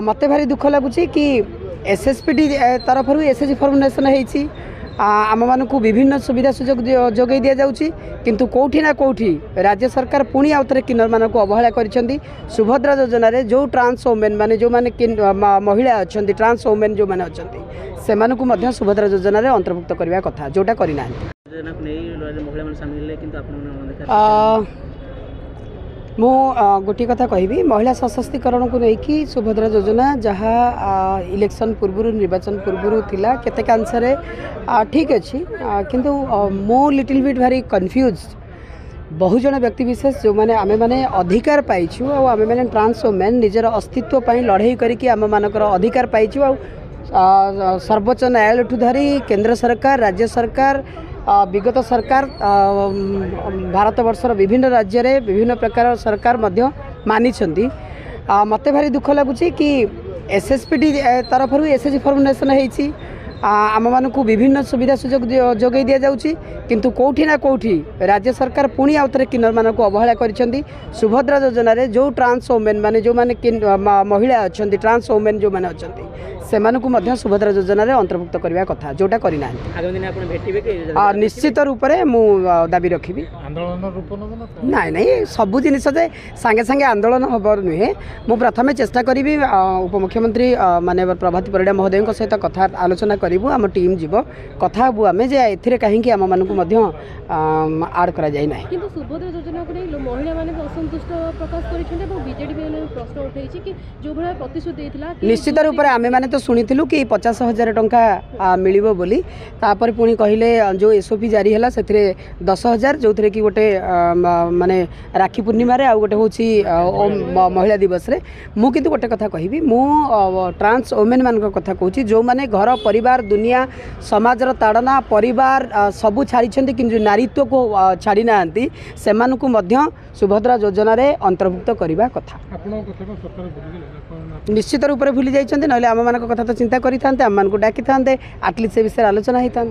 मत भारी दुख लगुच कि एसएसपीटी तरफ एसएचजी फर्मुलेसन होती आम मानक विभिन्न सुविधा सुजोग जोगे दि जाऊँगी किंतु कौटी ना कौटी राज्य सरकार पुणी आउ थे किन्नर मानक अवहेला कर सुभद्रा योजना रे जो ट्रांस वोमेन माने जो माने महिला अच्छा ट्रांस वोमेन जो मैंने अच्छा से सुभद्रा योजना रे अंतर्भुक्त करने कथा जोटा करना मु गोटे कथा कहबी महिला सशक्तिकरण को लेकिन सुभद्रा योजना जहाँ इलेक्शन पूर्व निर्वाचन पूर्व थिला केतेकांशरे ठीक अच्छी किंतु मो लिटिल बिट भारी कन्फ्यूज बहुजन व्यक्ति विशेष जो मैंने आमे माने अधिकार पाइछु आ आमे माने ट्रांस वोमेन निजर अस्तित्व पई लड़ाई करिकि आम मानकर अधिकार पाइछु आ सर्वोच्च न्यायालय ठू धरी केंद्र सरकार राज्य सरकार विगत सरकार भारत वर्षर विभिन्न राज्य रे विभिन्न प्रकार सरकार मध्य मानी मत भारी दुख लगुच कि एसएसपीटी तरफ एसएचजी फर्मुलेसन होती आम मानक विभिन्न सुविधा सुजोग जोगे दि जाऊँगी किंतु कौटी ना कौटी राज्य सरकार पुणी आउ थे किन्नर मानक अवहेला कर सुभद्रा योजना रे जो ट्रांस वोमेन माने जो माने महिला अच्छा ट्रांस वोमेन जो मैंने अच्छा से सुभद्रा योजना रे अंतर्भुक्त करने कथा जोटा करना निश्चित रूप से मु दाबी रखी नाई नाई सबू जिन सांगे सांगे आंदोलन हबर नुहे मु प्रथम चेष्टा करी उपमुख्यमंत्री माने प्रभाती परिड़ा महोदय सहित कथा आलोचना करूँ आम टीम जीव कथा हबू आम जे ए कहीं आम मानक आड करा जाय ना सुभद्रा योजना को महिला माने असंतुष्ट प्रकाश प्रश्न उठाई कि जो भाई प्रतिश्रुति निश्चित रूप से आम मैंने तो शुणु कि 50,000 टंका मिलिबो बोली तापर पुणी कहले जो एसओपी जारी है से 10,000 जो थे कि गोटे माने राखी पूर्णिमा रे आ गोटे हूँ महिला दिवस रे मु किंतु गोटे कथा कहबी मु ट्रांस वोमेन मान कथा कहूँ जो मैंने घर परिवार दुनिया समाजर ताड़ना परिवार सबू छाड़ी कि नारीत्व को छाड़ी ना सुभद्रा योजना रे अंतर्भुक्त करने कथा निश्चित रूप से भूली जाइए ना आम मान कथा तो चिंता करें आम डाकी था आटलिस्ट से विषय आलोचना होता।